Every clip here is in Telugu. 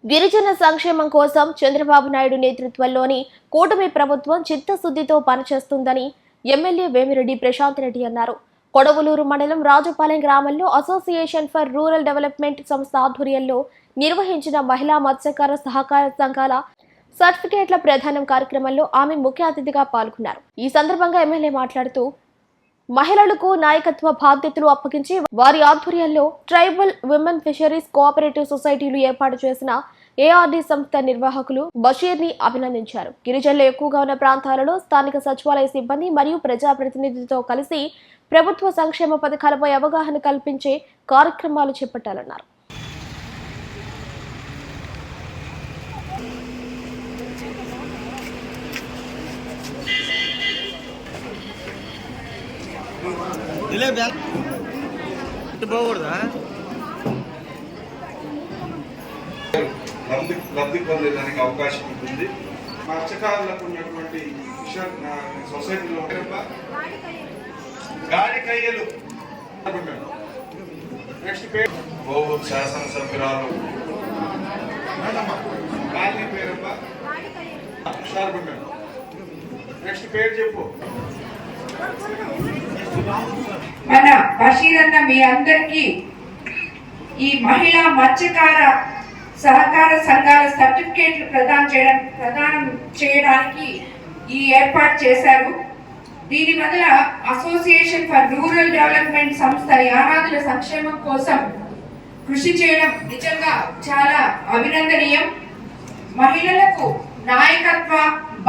గిరిజన సంక్షేమం కోసం చంద్రబాబు నాయుడు నేతృత్వంలోని కూటమి ప్రభుత్వం చిత్తశుద్ధితో పనిచేస్తుందని ఎమ్మెల్యే వేమిరెడ్డి ప్రశాంత్ రెడ్డి అన్నారు. కొడవలూరు మండలం రాజుపాలెం గ్రామంలో అసోసియేషన్ ఫర్ రూరల్ డెవలప్మెంట్ సంస్థ ఆధ్వర్యంలో నిర్వహించిన మహిళా మత్స్యకార సహకార సంఘాల సర్టిఫికేట్ల ప్రదానం కార్యక్రమంలో ఆమె ముఖ్య అతిథిగా పాల్గొన్నారు. ఈ సందర్భంగా ఎమ్మెల్యే మాట్లాడుతూ మహిళలకు నాయకత్వ బాధ్యతలు అప్పగించి వారి ఆధ్వర్యంలో ట్రైబల్ విమెన్ ఫిషరీస్ కోఆపరేటివ్ సొసైటీలు ఏర్పాటు చేసిన ఏఆర్డీ సంస్థ నిర్వాహకులు బషీర్ని అభినందించారు. గిరిజనులు ఎక్కువగా ఉన్న ప్రాంతాలలో స్థానిక సచివాలయ సిబ్బంది మరియు ప్రజాప్రతినిధులతో కలిసి ప్రభుత్వ సంక్షేమ పథకాలపై అవగాహన కల్పించే కార్యక్రమాలు చేపట్టాలన్నారు. లబ్ధి పొందేదానికి అవకాశం ఉంటుంది. మత్స్యకారులకు ఉన్నటువంటి సొసైటీలో గాడి కయ్యలు నెక్స్ట్ పేరు గోవూరు శాసనసభ్యురాలు కాలనీ పేరబ్బా నెక్స్ట్ పేరు చెప్పు. మన బషీర్ అన్న మీ అందరికీ ఈ మహిళా మత్స్యకార సహకార సంఘాల సర్టిఫికేట్లు ప్రదానం చేయడానికి ఈ ఏర్పాటు చేశారు. దీని వల్ల అసోసియేషన్ ఫర్ రూరల్ డెవలప్మెంట్ సంస్థ యానాదుల సంక్షేమం కోసం కృషి చేయడం నిజంగా చాలా అభినందనీయం. మహిళలకు నాయకత్వ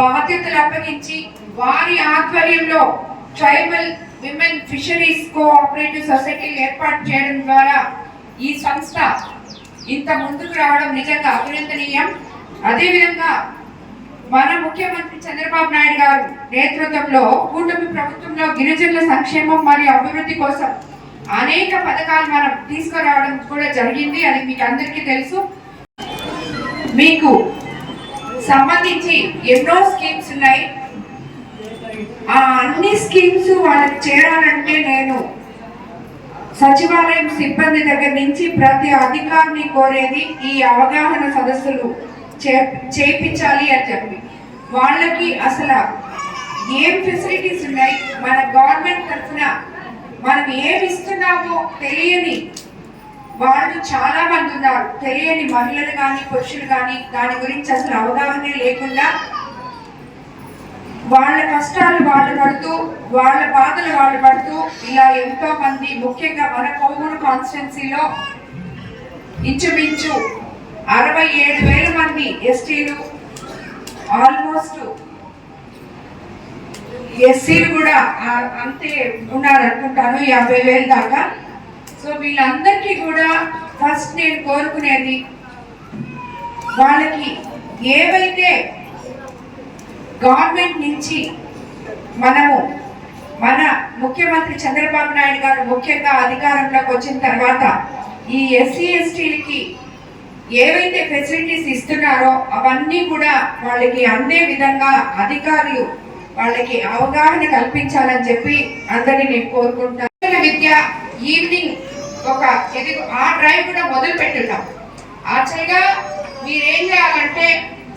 బాధ్యతలు అప్పగించి వారి ఆధ్వర్యంలో ట్రైబల్ విమెన్ ఫిషరీస్ కోఆపరేటివ్ సొసైటీలు ఏర్పాటు చేయడం ద్వారా ఈ సంస్థ ఇంత ముందుకు రావడం నిజంగా అభినందనీయం. అదేవిధంగా మన ముఖ్యమంత్రి చంద్రబాబు నాయుడు గారు నేతృత్వంలో కూటమి ప్రభుత్వంలో గిరిజనుల సంక్షేమం మరియు అభివృద్ధి కోసం అనేక పథకాలు మనం తీసుకురావడం కూడా జరిగింది. అది మీకు అందరికీ తెలుసు. మీకు సంబంధించి ఎన్నో స్కీమ్స్ ఉన్నాయి. ఆ అన్ని స్కీమ్స్ వాళ్ళకి చేరాలంటే నేను సచివాలయం సిబ్బంది దగ్గర నుంచి ప్రతి అధికారిని కోరేది ఈ అవగాహన సదస్సులు చేయించాలి అని చెప్పి వాళ్ళకి అసలు ఏం ఫెసిలిటీస్ ఉన్నాయి, మన గవర్నమెంట్ తరఫున మనం ఏమి ఇస్తున్నామో తెలియని వాళ్ళు చాలా మంది ఉన్నారు. తెలియని మహిళలు కానీ పురుషులు కానీ దాని గురించి అసలు అవగాహనే లేకుండా వాళ్ళ కష్టాలు వాళ్ళు పడుతూ వాళ్ళ బాధలు వాళ్ళు పడుతూ ఇలా ఎంతో మంది, ముఖ్యంగా మన కొవ్వూరు కాన్స్టిట్యున్సీలో ఇంచుమించు 67,000 మంది ఎస్టీలు, ఆల్మోస్ట్ ఎస్సీలు కూడా అంతే ఉన్నారు అనుకుంటాను, 50,000 దాకా. సో వీళ్ళందరికీ కూడా ఫస్ట్ నేను కోరుకునేది వాళ్ళకి ఏవైతే గవర్నమెంట్ నుంచి మనము మన ముఖ్యమంత్రి చంద్రబాబు నాయుడు గారు ముఖ్యంగా అధికారంలోకి వచ్చిన తర్వాత ఈ ఎస్సీ ఎస్టీలకి ఏవైతే ఫెసిలిటీస్ ఇస్తున్నారో అవన్నీ కూడా వాళ్ళకి అందే విధంగా అధికారులు వాళ్ళకి అవగాహన కల్పించాలని చెప్పి అందరినీ నేను కోరుకుంటాను. విద్య ఈవినింగ్ ఆ డ్రైవ్ కూడా మొదలు పెట్టున్నాం. యాక్చువల్గా మీరేం చేయాలంటే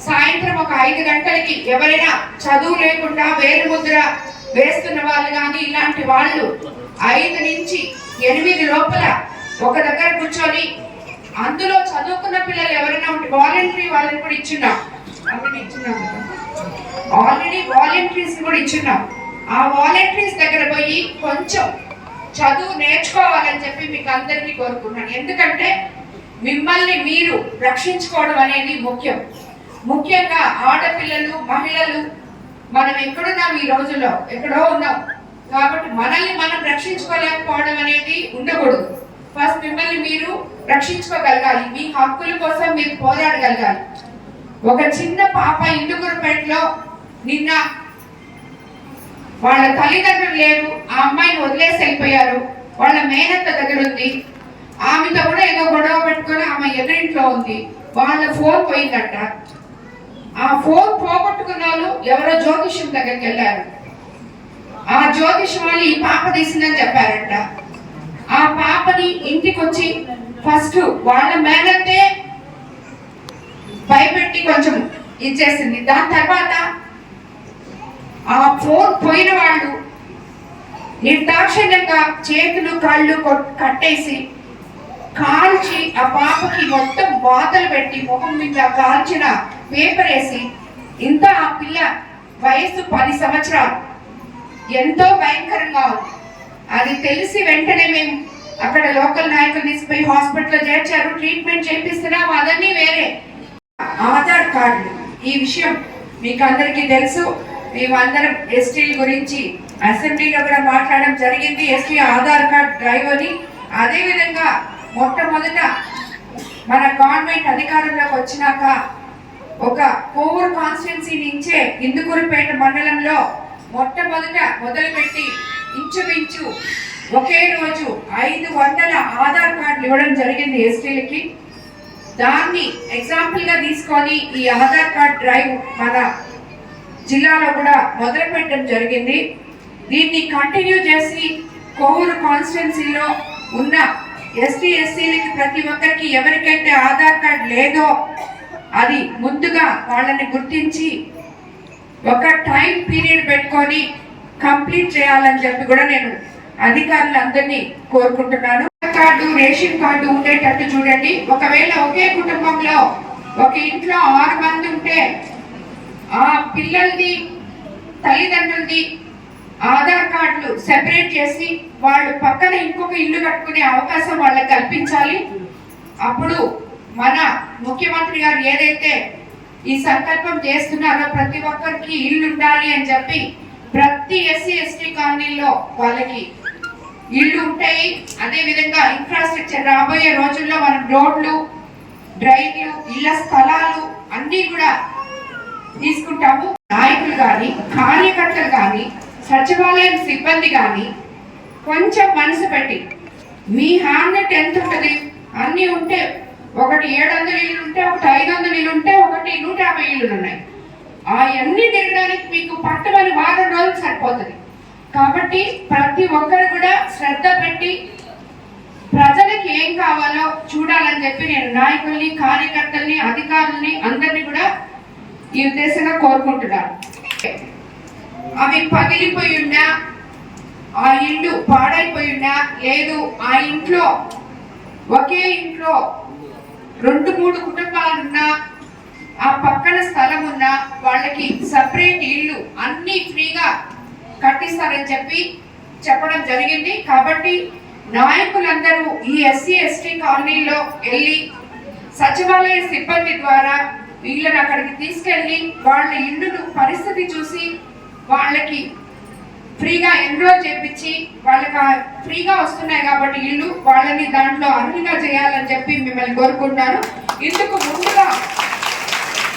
సాయంత్రం 5 గంటలకి ఎవరైనా చదువు లేకుండా వేలుముద్ర వేస్తున్న వాళ్ళు కానీ ఇలాంటి వాళ్ళు 5 నుంచి 8 లోపల ఒక దగ్గర కూర్చొని అందులో చదువుకున్న పిల్లలు ఎవరైనా ఉంటే వాలంటరీ వాళ్ళని కూడా ఇచ్చున్నాం. ఆల్రెడీ వాలంటీర్స్ కూడా ఇచ్చున్నాం. ఆ వాలంటీర్స్ దగ్గర పోయి కొంచెం చదువు నేర్చుకోవాలని చెప్పి మీకు అందరికీ కోరుకుంటున్నాను. ఎందుకంటే మిమ్మల్ని మీరు రక్షించుకోవడం అనేది ముఖ్యంగా ఆడపిల్లలు, మహిళలు మనం ఎక్కడున్నాం, ఈ రోజుల్లో ఎక్కడో ఉన్నాం. కాబట్టి మనల్ని మనం రక్షించుకోలేకపోవడం అనేది ఉండకూడదు. ఫస్ట్ మిమ్మల్ని మీరు రక్షించుకోగలగాలి. మీ హక్కుల కోసం మీరు పోరాడగలగాలి. ఒక చిన్న పాప ఇందుగురుపేటలో నిన్న వాళ్ళ తల్లిదండ్రులు లేరు, ఆ అమ్మాయిని వదిలేసి వెళ్ళిపోయారు. వాళ్ళ మేనత్త దగ్గర ఉంది. ఆమెతో కూడా ఏదో గొడవ పెట్టుకొని ఆమె ఎదురింట్లో ఉంది. వాళ్ళ ఫోన్ పోయిందట. ఆ ఫోన్ పోగొట్టుకున్న వాళ్ళు ఎవరో జ్యోతిష్యం దగ్గరికి వెళ్ళారు. ఆ జ్యోతిష్యం వాళ్ళు ఈ పాప తీసిందని చెప్పారంట. ఆ పాపని ఇంటికి వచ్చి ఫస్ట్ వాళ్ళ మేనత్తే కొంచెం ఇచ్చేసింది. దాని తర్వాత ఆ ఫోన్ పోయిన వాళ్ళు నిర్దాక్షిణ్యంగా చేతులు కాళ్ళు కట్టేసి కాల్చి ఆ పాపకి మొత్తం వాతలు పెట్టి ముఖం మీద కాల్చిన పేపర్ వేసి ఇంత ఆ పిల్ల వయస్సు 10 సంవత్సరాలు ఎంతో భయంకరంగా ఉంది. అది తెలిసి వెంటనే మేము అక్కడ లోకల్ నాయకులు తీసుకుపోయి హాస్పిటల్లో చేర్చారు, ట్రీట్మెంట్ చేపిస్తున్నాం. అదన్నీ వేరే. ఆధార్ కార్డులు ఈ విషయం మీకు అందరికీ తెలుసు. మేమందరం ఎస్టీల గురించి అసెంబ్లీలో కూడా మాట్లాడడం జరిగింది. ఎస్టీ ఆధార్ కార్డ్ డ్రైవ్ అని. అదేవిధంగా మొట్టమొదట మన గవర్నమెంట్ అధికారంలోకి వచ్చినాక ఒక కోవూరు కాన్స్టిట్యున్సీ నుంచే ఇందుకూరుపేట మండలంలో మొట్టమొదట మొదలుపెట్టి ఇంచుమించు ఒకే రోజు 500 ఆధార్ కార్డులు ఇవ్వడం జరిగింది ఎస్టీలకి. దాన్ని ఎగ్జాంపుల్ గా తీసుకొని ఈ ఆధార్ కార్డ్ డ్రైవ్ మన జిల్లాలో కూడా మొదలు పెట్టడం జరిగింది. దీన్ని కంటిన్యూ చేసి కోవూరు కాన్స్టిట్యున్సీలో ఉన్న ఎస్టీలకి ప్రతి ఒక్కరికి ఎవరికైతే ఆధార్ కార్డ్ లేదో అది ముందుగా వాళ్ళని గుర్తించి ఒక టైం పీరియడ్ పెట్టుకొని కంప్లీట్ చేయాలని చెప్పి కూడా నేను అధికారులందరినీ కోరుకుంటున్నాను. కార్డు రేషన్ కార్డు ఉండేటట్టు చూడండి. ఒకవేళ ఒకే కుటుంబంలో ఒక ఇంట్లో 6 మంది ఉంటే ఆ పిల్లల్ని తల్లిదండ్రులది ఆధార్ కార్డులు సెపరేట్ చేసి వాళ్ళు పక్కన ఇంకొక ఇల్లు కట్టుకునే అవకాశం వాళ్ళకి కల్పించాలి. అప్పుడు మన ముఖ్యమంత్రి గారు ఏదైతే ఈ సంకల్పం చేస్తున్నారో ప్రతి ఒక్కరికి ఇల్లు ఉండాలి అని చెప్పి ప్రతి ఎస్సీ ఎస్టీ కాలనీలో వాళ్ళకి ఇల్లు ఉంటాయి. అదే విధంగా ఇన్ఫ్రాస్ట్రక్చర్ రాబోయే రోజుల్లో మనం రోడ్లు, డ్రైన్లు, ఇళ్ల స్థలాలు అన్ని కూడా తీసుకుంటాము. నాయకులు కానీ, కార్యకర్తలు కానీ, సచివాలయం సిబ్బంది కానీ కొంచెం మనసు పెట్టి మీ హ్యాండ్ ఎంత ఉంటుంది అన్ని ఉంటే, ఒకటి 700 ఇల్లు ఉంటే, ఒకటి 500 ఇల్లు ఉంటే, ఒకటి 150 ఇల్లు ఉన్నాయి. అవన్నీ తిరగడానికి మీకు పట్టమని వారం రోజులు సరిపోతుంది. కాబట్టి ప్రతి ఒక్కరు కూడా శ్రద్ధ పెట్టి ప్రజలకు ఏం కావాలో చూడాలని చెప్పి నేను నాయకుల్ని, కార్యకర్తల్ని, అధికారుల్ని అందరినీ కూడా ఈ ఉద్దేశంగా కోరుకుంటున్నాను. అవి పగిలిపోయి ఉన్నా, ఆ ఇల్లు పాడైపోయి ఉన్నా, లేదు ఆ ఇంట్లో ఒకే ఇంట్లో 2-3 కుటుంబాలున్నా, ఆ పక్కన స్థలం ఉన్నా వాళ్ళకి సపరేట్ ఇల్లు అన్ని ఫ్రీగా కట్టిస్తారని చెప్పి చెప్పడం జరిగింది. కాబట్టి నాయకులందరూ ఈ ఎస్సీ ఎస్టీ కాలనీలో వెళ్ళి సచివాలయ సిబ్బంది ద్వారా వీళ్ళని అక్కడికి తీసుకెళ్ళి వాళ్ళ ఇల్లును పరిస్థితి చూసి వాళ్ళకి ఫ్రీగా ఎన్రోల్ చేపించి వాళ్ళకి ఫ్రీగా వస్తున్నాయి కాబట్టి ఇల్లు వాళ్ళని దాంట్లో అర్హులుగా చేయాలని చెప్పి మిమ్మల్ని కోరుకుంటున్నాను. ఇందుకు ముందుగా